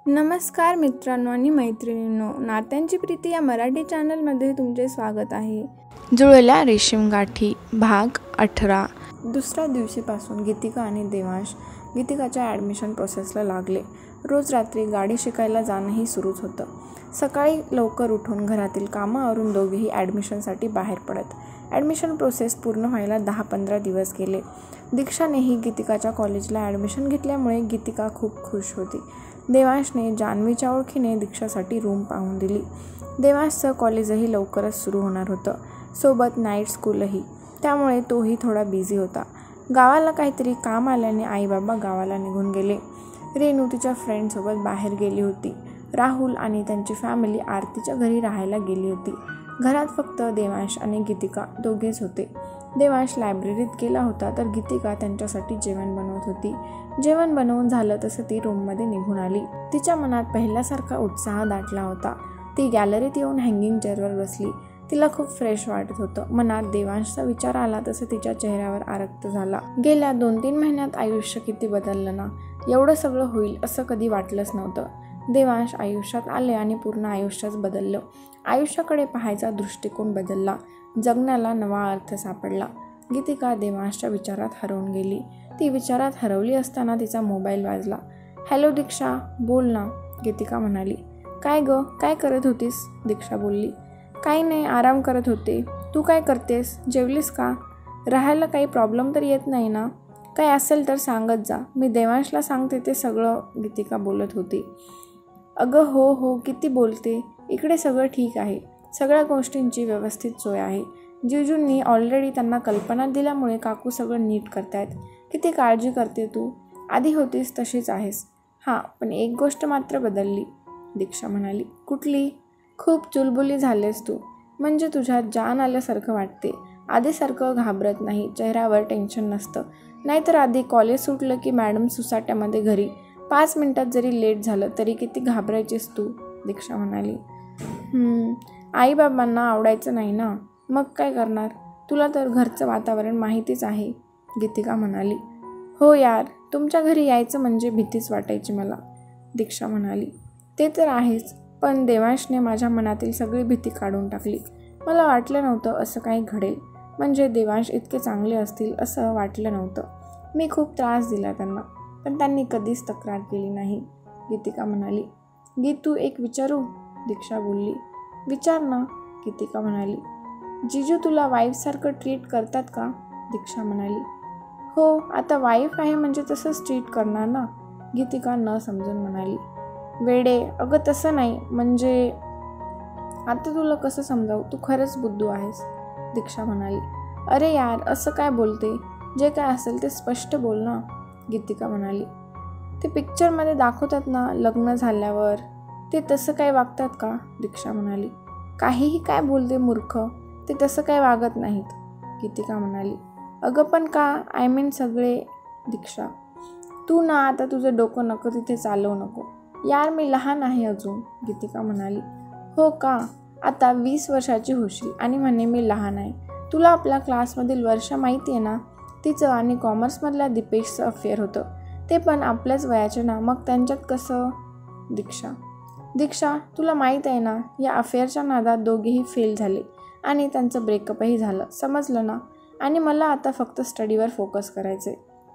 नमस्कार मित्रांनो आणि मैत्रिणींनो, नात्यांची प्रीती या मराठी चॅनलमध्ये तुमचे स्वागत आहे. जुळल्या रेशीम गाठी भाग 18. दुसऱ्या दिवशीपासून गीतिका आणि देवांश गीतिकाच्या ॲडमिशन प्रोसेसला लागले. रोज रात्री गाडी शिकायला जाणंही सुरूच होतं. सकाळी लवकर उठून घरातील कामावरून दोघेही ॲडमिशनसाठी बाहेर पडत. ॲडमिशन प्रोसेस पूर्ण व्हायला 10-15 दिवस गेले. दीक्षानेही गीतिकाच्या कॉलेजला ॲडमिशन घेतल्यामुळे गीतिका खूप खुश होती. देवांशने जान्हवीच्या ओळखीने दीक्षासाठी रूम पाहून दिली. देवांशचं कॉलेजही लवकरच सुरू होणार होतं, सोबत नाईट स्कूलही, त्यामुळे तोही थोडा बिझी होता. गावाला काहीतरी काम आल्याने आईबाबा गावाला निघून गेले. रेणू तिच्या फ्रेंडसोबत बाहेर गेली होती. राहुल आणि त्यांची फॅमिली आरतीच्या घरी राहायला गेली होती. घरात फक्त देवांश आणि गीतिका दोघेच होते. देवांश लायब्ररीत गेला होता तर गीतिका त्यांच्यासाठी जेवण बनवत होती. जेवण बनवून झालं तसं ती रूममध्ये निघून आली. तिच्या मनात पहिल्यासारखा उत्साह दाटला होता. ती गॅलरीत येऊन हँगिंग चेअरवर बसली. तिला खूप फ्रेश वाटत होतं. मनात देवांशचा विचार आला तसं तिच्या चेहऱ्यावर आरक्त झाला. गेल्या 2-3 महिन्यात आयुष्य किती बदललं ना. एवढं सगळं होईल असं कधी वाटलंच नव्हतं. देवांश आयुष्यात आले आणि पूर्ण आयुष्यच बदललं. आयुष्याकडे पाहायचा दृष्टिकोन बदलला. जगण्याला नवा अर्थ सापडला. गीतिका देवांशच्या विचारात हरवून गेली. ती विचारात हरवली असताना तिचा मोबाईल वाजला. हॅलो दीक्षा, बोल ना, गीतिका म्हणाली. काय गं, काय करत होतीस? दीक्षा बोलली. काही नाही, आराम करत होते. तू काय करतेस? जेवलीस का? राहायला काही प्रॉब्लेम तर येत नाही ना? काय असेल तर सांगत जा, मी देवांशला सांगते ते सगळं, गीतिका बोलत होती. अगं हो, किती बोलते. इकडे सगळं ठीक आहे. सगळ्या गोष्टींची व्यवस्थित सोय आहे. जिजूंनी ऑलरेडी त्यांना कल्पना दिल्यामुळे काकू सगळं नीट करतायत. किती काळजी करते तू. आधी होतीस तशीच आहेस. हां, पण एक गोष्ट मात्र बदलली, दीक्षा म्हणाली. कुठली? खूप चुलबुली झालेस तू. म्हणजे तुझ्यात जान आल्यासारखं वाटते. आधीसारखं घाबरत नाही, चेहऱ्यावर टेन्शन नसतं. नाहीतर आधी कॉलेज सुटलं की मॅडम सुसाट्यामध्ये घरी. 5 मिनिटात जरी लेट झालं तरी किती घाबरायचीस तू, दीक्षा म्हणाली. आईबाबांना आवडायचं नाही ना, मग काय करणार. तुला तर घरचं वातावरण माहितीच आहे, गीतिका म्हणाली. हो यार, तुमच्या घरी यायचं म्हणजे भीतीच वाटायची मला, दीक्षा म्हणाली. ते तर आहेच, पण देवांशने माझ्या मनातील सगळी भीती काढून टाकली. मला वाटलं नव्हतं असं काही घडेल. म्हणजे देवांश इतके चांगले असतील असं वाटलं नव्हतं. मी खूप त्रास दिला त्यांना, पण त्यांनी कधीच तक्रार केली नाही, गीतिका म्हणाली. गीतू, एक विचारू, दीक्षा बोलली. विचार ना, गीतिका म्हणाली. जिजू तुला वाईफसारखं ट्रीट करतात का, दीक्षा म्हणाली. हो, आता वाईफ आहे म्हणजे तसंच ट्रीट करणार ना, गीतिका न समजून म्हणाली. वेडे, अगं तसं नाही, म्हणजे आता तुला कसं समजावू, तू खरंच बुद्धू आहेस, दीक्षा म्हणाली. अरे यार, असं काय बोलते. जे काय असेल ते स्पष्ट बोल ना, गीतिका म्हणाली. ते पिक्चरमध्ये दाखवतात ना, लग्न झाल्यावर ते तसं काय वागतात का, दीक्षा म्हणाली. काहीही काय बोलते मूर्ख, ते तसं काय वागत नाहीत, गीतिका म्हणाली. अगं पण का, आय मीन सगळे, दीक्षा. तू ना आता तुझं डोकं नको तिथे चालवू नको. यार मी लहान आहे अजून, गीतिका म्हणाली. हो का, आता 20 वर्षाची होशील आणि म्हणे मी लहान आहे. तुला आपल्या क्लासमधील वर्षा माहिती आहे ना, तिचं आणि कॉमर्समधल्या दीपेशचं अफेअर होतं. ते पण आपल्याच वयाचे ना, मग त्यांच्यात कसं, दीक्षा तुला माहीत आहे ना, या अफेअरच्या नादात दोघेही फेल झाले आणि त्यांचं ब्रेकअपही झालं, समजलं ना. आणि मला आता फक्त स्टडीवर फोकस करायचे,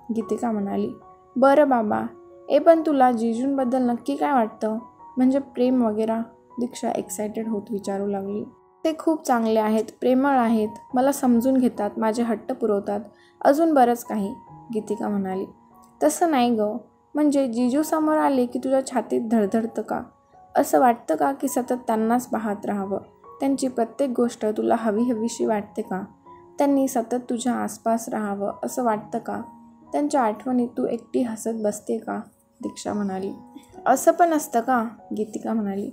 गीतिका म्हणाली. बरं बाबा, पण तुला जिजूंबद्दल नक्की काय वाटतं, म्हणजे प्रेम वगैरे, दीक्षा एक्सायटेड होत विचारू लागली. ते खूप चांगले आहेत, प्रेमळ आहेत, मला समजून घेतात, माझे हट्ट पुरवतात, अजून बरंच काही, गीतिका म्हणाली. तसं नाही गं, म्हणजे जिजू समोर आले की तुझ्या छातीत धडधडतं का? असं वाटतं का की सतत त्यांनाच पाहत राहावं? त्यांची प्रत्येक गोष्ट तुला हवीशी वाटते का? त्यांनी सतत तुझ्या आसपास राहावं असं वाटतं का? त्यांच्या आठवणीत तू एकटी हसत बसते का, दीक्षा म्हणाली. असं पण असतं का, गीतिका म्हणाली.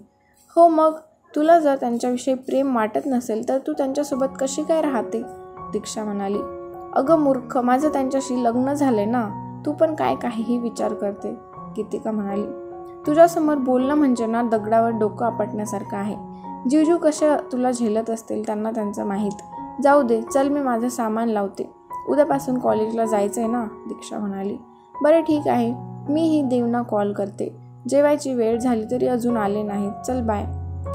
हो मग, तुला जर त्यांच्याविषयी प्रेम वाटत नसेल तर तू त्यांच्यासोबत कशी काय राहते, दीक्षा म्हणाली. अगं मूर्ख, माझं त्यांच्याशी लग्न झालंय ना, तू पण काय काहीही विचार करते, गीतिका म्हणाली. तुझ्यासमोर बोलणं म्हणजे ना दगडावर डोकं आपटण्यासारखं आहे. जिजू कशा तुला झेलत असतील त्यांना त्यांचं माहीत. जाऊ दे, चल मी माझं सामान लावते, उद्यापासून कॉलेजला जायचं आहे ना, दीक्षा म्हणाली. बरं ठीक आहे, मी ही देवना कॉल करते. जेवायची वेळ झाली तरी अजून आले नाहीत, चल बाय,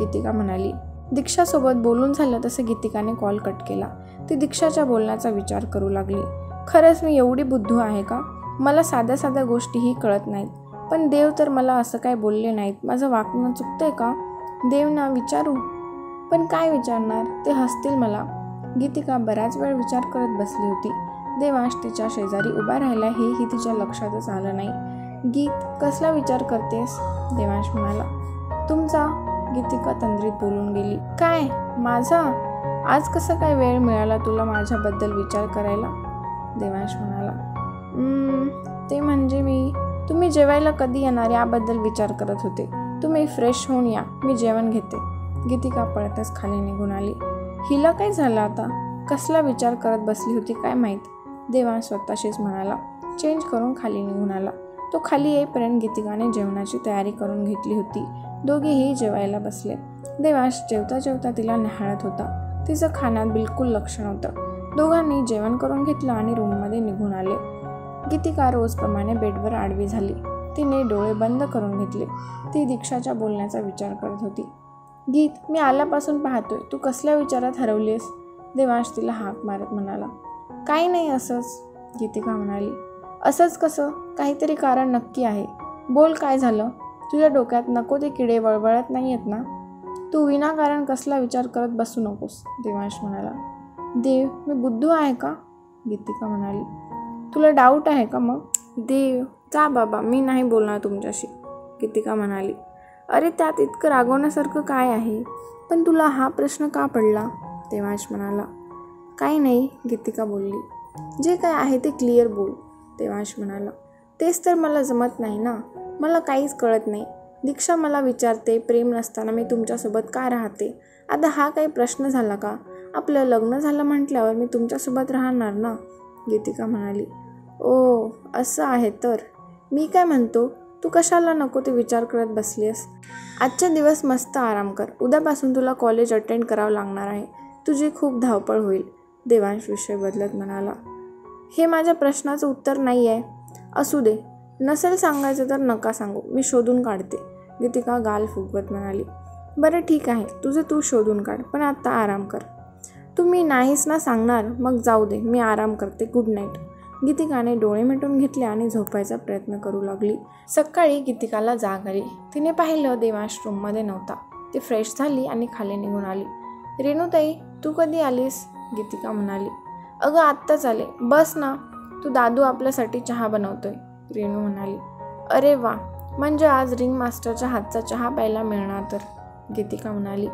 गीतिका म्हणाली. दीक्षासोबत बोलून झालं तसं गीतिकाने कॉल कट केला. ती दीक्षाच्या बोलण्याचा विचार करू लागली. खरंच मी एवढी बुद्धू आहे का? मला साध्या साध्या गोष्टीही कळत नाहीत. पण देव तर मला असं काय बोलले नाहीत. माझं वागणं चुकतंय का? देवना विचारू, पण काय विचारणार? ते हसतील मला. गीतिका बराच वेळ विचार करत बसली होती. देवांश तिच्या शेजारी उभा राहिला हेही तिच्या लक्षातच आलं नाही. गीत, कसला विचार करतेस? देवांश म्हणाला. तुमचा, गीतिका तंद्रीत बोलून गेली. काय माझा? आज कसं काय वेळ मिळाला तुला माझ्याबद्दल विचार करायला? देवांश म्हणाला. ते म्हणजे तुम्ही जेवायला कधी येणार याबद्दल विचार करत होते. तुम्ही फ्रेश होऊन या, मी जेवण घेते. गीतिका पळतच खाली निघून आली. हिला काय झालं आता? कसला विचार करत बसली होती काय माहीत, देवांश स्वतःशीच म्हणाला. चेंज करून खाली निघून आला. तो खाली येईपर्यंत गीतिकाने जेवणाची तयारी करून घेतली होती. दोघेही जेवायला बसले. देवांश जेवता जेवता तिला निहाळत होता. तिचं खाण्यात बिलकुल लक्ष नव्हतं. दोघांनी जेवण करून घेतलं आणि रूममध्ये निघून आले. गीतिका रोजप्रमाणे बेडवर आडवी झाली. तिने डोळे बंद करून घेतले. ती दीक्षाच्या बोलण्याचा विचार करत होती. गीत, मी आल्यापासून पाहतोय, तू कसल्या विचारात हरवलीस? देवांश तिला हाक मारत म्हणाला. काही नाही, असंच, गीतिका म्हणाली. असंच कसं? काहीतरी कारण नक्की आहे. बोल, काय झालं? तुझ्या डोक्यात नको ते किडे वळवळत नाही आहेत ना? तू विनाकारण कसला विचार करत बसू नकोस, देवांश म्हणाला. देव, मी बुद्धू आहे का? गीतिका म्हणाली. तुला डाऊट आहे का मग? देव, जा बाबा, मी नाही बोलणार तुमच्याशी, गीतिका म्हणाली. अरे त्यात इतकं रागवण्यासारखं काय आहे? पण तुला हा प्रश्न का पडला? देवांश म्हणाला. काही नाही, गीतिका बोलली. जे काय आहे ते क्लिअर बोल, देवांश म्हणाला. तेच तर मला जमत नाही ना. मला काहीच कळत नाही. दीक्षा मला विचारते, प्रेम नसताना मी तुमच्यासोबत का राहते? आता हा काही प्रश्न झाला का? आपलं लग्न झालं म्हटल्यावर मी तुमच्यासोबत राहणार ना, गीतिका म्हणाली. ओ, असं आहे तर. मी काय म्हणतो, तू कशाला नको ते विचार करत बसलीस? आजचा दिवस मस्त आराम कर. उद्यापासून तुला कॉलेज अटेंड करावं लागणार आहे. तुझी खूप धावपळ होईल, देवांश विषय बदलत म्हणाला. हे माझ्या प्रश्नाचं उत्तर नाही आहे. असू दे, नसेल सांगायचं तर नका सांगू, मी शोधून काढते, गीतिका गाल फुगवत म्हणाली. बरं ठीक आहे, तुझं तू शोधून काढ, पण आता आराम कर. तुम्ही नाहीच ना सांगणार? मग जाऊ दे, मी आराम करते. Good night. गीतिकाने डोळे मिटून घेतले आणि झोपायचा प्रयत्न करू लागली. सकाळी गीतिकाला जाग आली. तिने पाहिलं देवांश रूममध्ये नव्हता. ती फ्रेश झाली आणि खाली निघून आली. रेणुताई, तू कधी आलीस? गीतिका म्हणाली. अगं आत्ताच आले, बस ना. तू दादू आपल्यासाठी चहा बनवतोय, रेणू म्हणाली. अरे वा, म्हणजे आज रिंग मास्टरच्या हातचा चहा प्यायला मिळणार तर, गीतिका म्हणाली.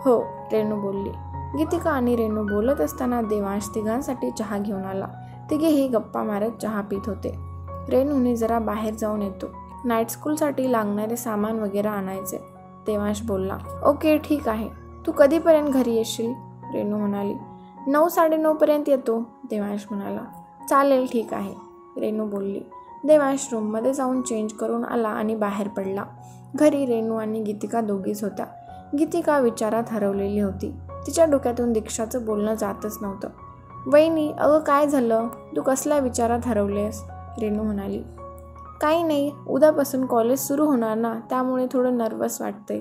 हो, रेणू बोलली. गीतिका आणि रेणू बोलत असताना देवांश तिघांसाठी चहा घेऊन आला. तिघेही गप्पा मारत चहा पित होते. रेणूने जरा बाहेर जाऊन येतो, नाईट स्कूलसाठी लागणारे सामान वगैरे आणायचे, देवांश बोलला. ओके ठीक आहे. तू कधीपर्यंत घरी येशील? रेणू म्हणाली. 9-9:30 येतो, देवांश म्हणाला. चालेल, ठीक आहे, रेणू बोलली. देवांश रूममध्ये जाऊन चेंज करून आला आणि बाहेर पडला. घरी रेणू आणि गीतिका दोघीच होत्या. गीतिका विचारात हरवलेली होती. तिच्या डोक्यातून दीक्षाचं बोलणं जातच नव्हतं. वहिनी, अगं काय झालं? तू कसल्या विचारात हरवलेस? रेणू म्हणाली. काही नाही, उद्यापासून कॉलेज सुरू होणार ना, त्यामुळे थोडं नर्वस वाटतंय,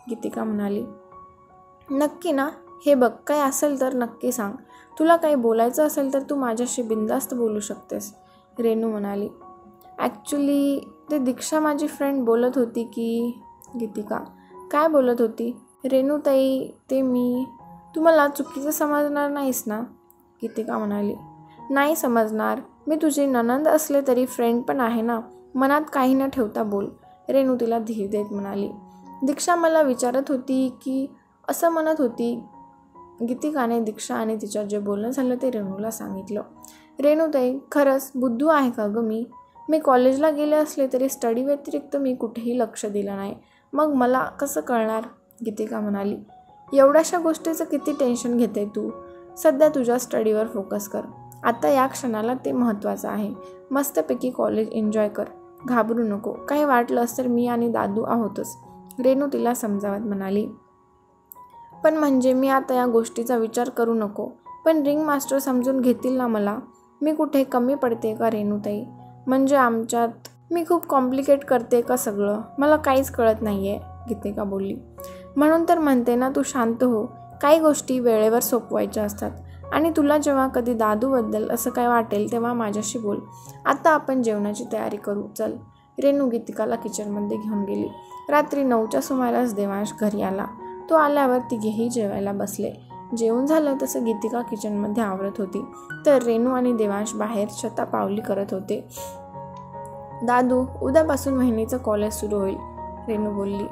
गीतिका म्हणाली. नक्की ना? हे बघ, काय असेल तर नक्की सांग. तुला काही बोलायचं असेल तर तू माझ्याशी बिनधास्त बोलू शकतेस, रेणू म्हणाली. ॲक्च्युली ते दीक्षा माझी फ्रेंड बोलत होती की, गीतिका. काय बोलत होती? रेणूताई, ते तू मला चुकीचं समजणार नाहीस ना, गीतिका म्हणाली. नाही समजणार. मी तुझी नणंद असले तरी फ्रेंड पण आहे ना. मनात काही न ठेवता बोल, रेणू तिला धीर देत म्हणाली. दीक्षा मला विचारत होती की, असं म्हणत होती. गीतिकाने दीक्षा आणि तिच्या जे बोलणं झालं ते रेणूला सांगितलं. रेणूताई, खरंच बुद्धू आहे का गं मी कॉलेजला गेले असले तरी स्टडी व्यतिरिक्त मी कुठेही लक्ष दिलं नाही. मग मला कसं कळणार, गीतिका म्हणाली. एवढ्याशा गोष्टीचं किती टेन्शन घेते तू? सध्या तुझ्या स्टडीवर फोकस कर. आता या क्षणाला ते महत्त्वाचं आहे. मस्तपैकी कॉलेज एन्जॉय कर, घाबरू नको. काही वाटलंस तर मी आणि दादू आहोतच, रेणू तिला समजावत म्हणाली. पण म्हणजे मी आता या गोष्टीचा विचार करू नको. पण रिंग मास्टर समजून घेतील ना मला? मी कुठे कमी पडते का रेणूताई? म्हणजे आमच्यात मी खूप कॉम्प्लिकेट करते का सगळं? मला काहीच कळत नाही आहे, गीतिका बोलली. म्हणून तर म्हणते ना, तू शांत हो. काही गोष्टी वेळेवर सोपवायच्या असतात आणि तुला जेव्हा कधी दादूबद्दल असं काय वाटेल तेव्हा माझ्याशी बोल. आता आपण जेवणाची तयारी करू, चल. रेणू गीतिकाला किचनमध्ये घेऊन गेली. रात्री 9च्या सुमारास देवांश घरी आला. तो आल्यावर तिघेही जेवायला बसले. जेवण झालं तसं गीतिका किचनमध्ये आवरत होती, तर रेणू आणि देवांश बाहेर शतापावली करत होते. दादू, उद्यापासून वहिनीचं कॉलेज सुरू होईल, रेणू बोलली.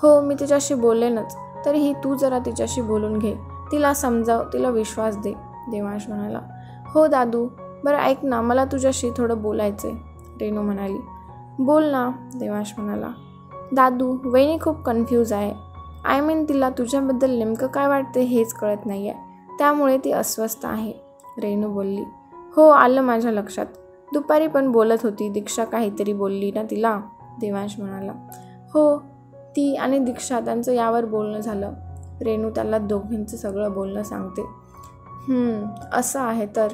हो, मी तिच्याशी बोलेनच. तरीही तू जरा तिच्याशी बोलून घे. तिला समजाव, तिला विश्वास दे, देवांश म्हणाला. हो दादू, बरं ऐक ना, मला तुझ्याशी थोडं बोलायचं आहे, रेणू म्हणाली. बोल ना, देवांश म्हणाला. दादू, वहिनी खूप कन्फ्यूज आहे. तिला तुझ्याबद्दल नेमकं काय वाटते हेच कळत नाही आहे. त्यामुळे ती अस्वस्थ आहे, रेणू बोलली. हो, आलं माझ्या लक्षात. दुपारी पण बोलत होती, दीक्षा काहीतरी बोलली ना तिला, देवांश म्हणाला. हो, ती आणि दीक्षा त्यांचं यावर बोलणं झालं. रेणू त्याला दोघींचं सगळं बोलणं सांगते. असं आहे तर.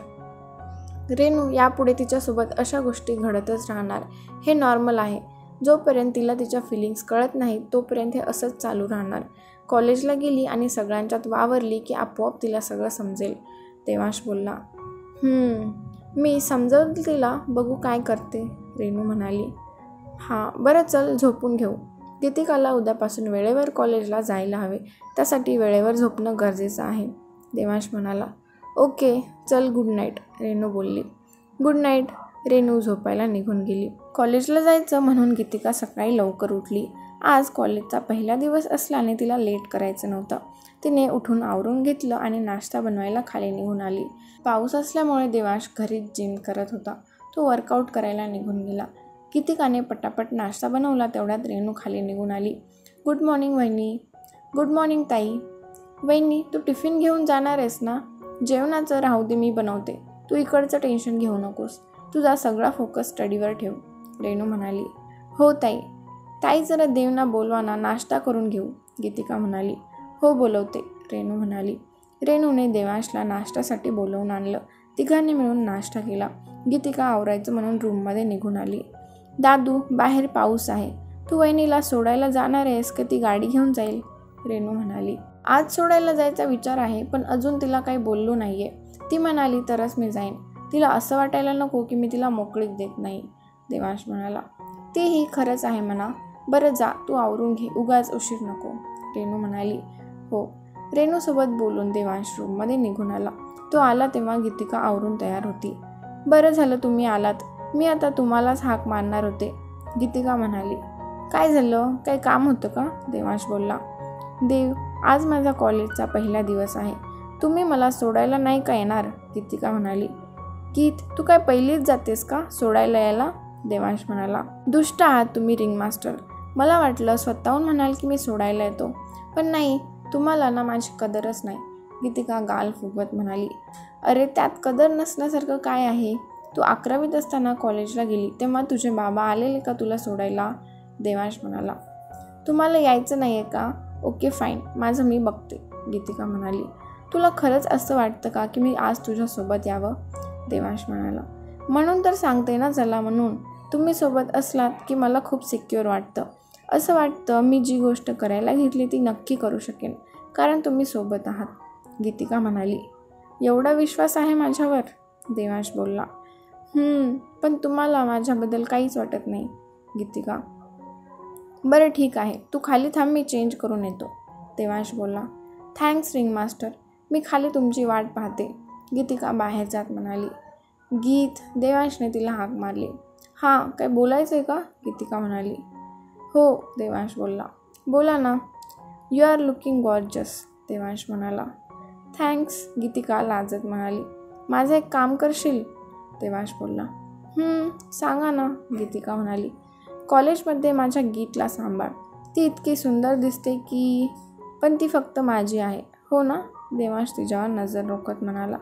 रेणू, यापुढे तिच्यासोबत अशा गोष्टी घडतच राहणार. हे नॉर्मल आहे. जोपर्यंत तिला तिच्या फिलिंग्स कळत नाही तोपर्यंत हे असंच चालू राहणार. कॉलेजला गेली आणि सगळ्यांच्यात वावरली की आपोआप तिला सगळं समजेल, देवांश बोलला. मी समजवलं तिला, बघू काय करते, रेणू म्हणाली. हां, बरं चल, झोपून घेऊ. गीतिकाला उद्यापासून वेळेवर कॉलेजला जायला हवे. त्यासाठी वेळेवर झोपणं गरजेचं आहे, देवांश म्हणाला. ओके, चल, गुड नाईट, रेणू बोलली. Good night. रेणू झोपायला निघून गेली. कॉलेजला जायचं म्हणून गीतिका सकाळी लवकर उठली. आज कॉलेजचा पहिला दिवस असल्याने तिला लेट करायचं नव्हतं. तिने उठून आवरून घेतलं आणि नाश्ता बनवायला खाली निघून आली. पाऊस असल्यामुळे देवांश घरीच जिम करत होता. तो वर्कआउट करायला निघून गेला. गीतिकाने पटापट नाश्ता बनवला तेवढ्यात रेणू खाली निघून आली. गुड मॉर्निंग वहिनी. गुड मॉर्निंग ताई. वहिनी, तू टिफिन घेऊन जाणार आहेस ना? जेवणाचं राहू दे, मी बनवते. तू इकडचं टेन्शन घेऊ नकोस. तुझा सगळा फोकस स्टडीवर ठेव, रेणू म्हणाली. हो ताई. ताई, जरा देवना बोलवा ना, नाश्ता करून घेऊ, गीतिका म्हणाली. हो, बोलवते, रेणू म्हणाली. रेणूने देवांशला नाश्त्यासाठी बोलवून आणलं. तिघांनी मिळून नाश्ता केला. गीतिका आवरायचं म्हणून रूममध्ये निघून आली. दादू, बाहेर पाऊस आहे. तू वहिनीला सोडायला जाणार आहेस का ती गाडी घेऊन जाईल, रेणू म्हणाली. आज सोडायला जायचा विचार आहे, पण अजून तिला काही बोललो नाहीये. ती म्हणाली तरच मी जाईन. तिला असं वाटायला नको की मी तिला मोकळीक देत नाही, देवांश म्हणाला. तेही खरंच आहे म्हणा. बरं जा, तू आवरून घे, उगाच उशीर नको, रेणू म्हणाली. हो. रेणूसोबत बोलून देवांश रूममध्ये निघून आला. तो आला तेव्हा गीतिका आवरून तयार होती. बरं झालं तुम्ही आलात. मी आता तुम्हालाच हाक मारणार होते, गीतिका म्हणाली. काय झालं? काही काम होतं का? देवांश बोलला. देव, आज माझा कॉलेजचा पहिला दिवस आहे. तुम्ही मला सोडायला नाही का येणार, गीतिका म्हणाली. गीत, तू काय पहिलीच जातेस का सोडायला यायला, देवांश म्हणाला. दुष्ट आहात तुम्ही रिंगमास्टर. मला वाटलं स्वतःहून म्हणाल की मी सोडायला येतो, पण नाही, तुम्हाला ना माझी कदरच नाही, गीतिका गाल फुगवत म्हणाली. अरे, त्यात कदर नसण्यासारखं काय आहे? तू 11वीत असताना कॉलेजला गेली तेव्हा तुझे बाबा आलेले का तुला सोडायला, देवांश म्हणाला. तुम्हाला यायचं नाही आहे का? ओके फाईन, माझं मी बघते, गीतिका म्हणाली. तुला खरंच असं वाटतं का की मी आज तुझ्यासोबत यावं, देवांश म्हणाला. म्हणून तर सांगते ना, चला म्हणून. तुम्ही सोबत असलात की मला खूप सिक्युअर वाटतं. असं वाटतं मी जी गोष्ट करायला घेतली ती नक्की करू शकेन, कारण तुम्ही सोबत आहात, गीतिका म्हणाली. एवढा विश्वास आहे माझ्यावर, देवांश बोलला. पण तुम्हाला माझ्याबद्दल काहीच वाटत नाही, गीतिका. बरं ठीक आहे, तू खाली थांब, मी चेंज करून येतो, देवांश बोलला. थँक्स रिंगमास्टर, मी खाली तुमची वाट पाहते, गीतिका बाहेर जात म्हणाली. गीत, देवांशने तिला हाक मारली. हां, काय बोलायचं आहे का, गीतिका म्हणाली. हो, देवांश बोलला. बोला ना. You are looking gorgeous, Devansh म्हणाला. थँक्स, गीतिका लाजत म्हणाली. माझं एक काम करशील, देवांश बोलला. सांगा ना, गीतिका म्हणाली. कॉलेजमध्ये माझ्या गीतला सांभाळ. ती इतकी सुंदर दिसते की, पण ती फक्त माझी आहे, हो ना, देवांश तिच्यावर नजर रोखत म्हणाला.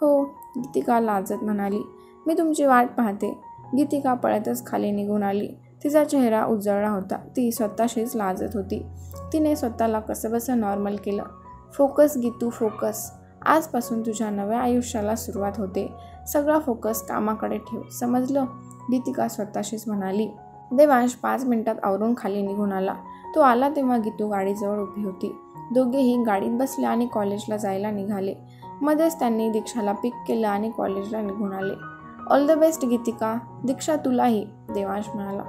हो, गीतिका लाजत म्हणाली. मी तुमची वाट पाहते, गीतिका पळतच खाली निघून आली. तिचा चेहरा उजळला होता. ती स्वतःशीच लाजत होती. तिने स्वतःला कसंबसं नॉर्मल केलं. Focus Geetu, focus. आजपासून तुझ्या नव्या आयुष्याला सुरुवात होते. सगळा फोकस कामाकडे ठेव, समजलं? गीतिका स्वतःशीच म्हणाली. देवांश 5 मिनिटात आवरून खाली निघून आला. तो आला तेव्हा गीतू गाडीजवळ उभी होती. दोघेही गाडीत बसले आणि कॉलेजला जायला निघाले. मध्येच त्यांनी दीक्षाला पिक केलं आणि कॉलेजला निघून आले. ऑल द बेस्ट गीतिका. दीक्षा तुलाही, देवांश म्हणाला.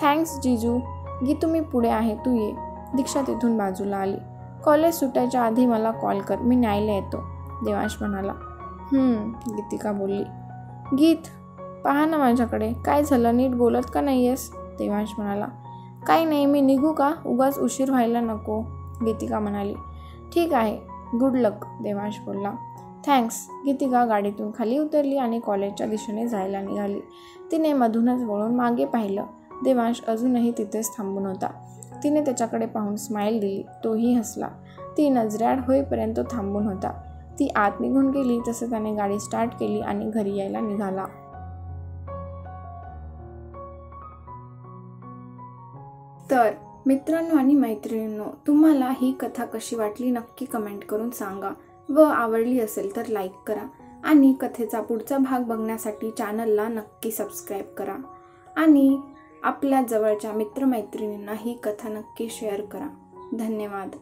थँक्स जीजू. गीतू मी पुढे आहे, तू ये. दीक्षा तिथून बाजूला आली. कॉलेज सुटायच्या आधी मला कॉल कर, मी न्यायला येतो, देवांश म्हणाला. गीतिका बोलली. गीत पहा ना माझ्याकडे, काय झालं, नीट बोलत का नाही आहेस? देवांश म्हणाला. काही नाही, मी निघू का? उगाच उशीर व्हायला नको, गीतिका म्हणाली. ठीक आहे, गुड लक, देवांश बोलला. थँक्स. गीतिका गाडीतून खाली उतरली आणि कॉलेजच्या दिशेने जायला निघाली. तिने मधूनच वळून मागे पाहिलं. देवांश अजूनही तिथेच थांबून होता. तिने त्याच्याकडे पाहून स्माईल दिली. तोही हसला. ती नजरेआड होईपर्यंत तो थांबून होता. ती आत निघून गेली तसं त्याने गाडी स्टार्ट केली आणि घरी यायला निघाला. तर मित्रांनो आणि मैत्रिणींनो, तुम्हाला ही कथा कशी वाटली नक्की कमेंट करून सांगा व आवडली असेल तर लाईक करा आणि कथेचा पुढचा भाग बघण्यासाठी चॅनलला नक्की सबस्क्राईब करा आणि आपल्या जवळच्या मित्रमैत्रिणींना ही कथा नक्की शेअर करा. धन्यवाद.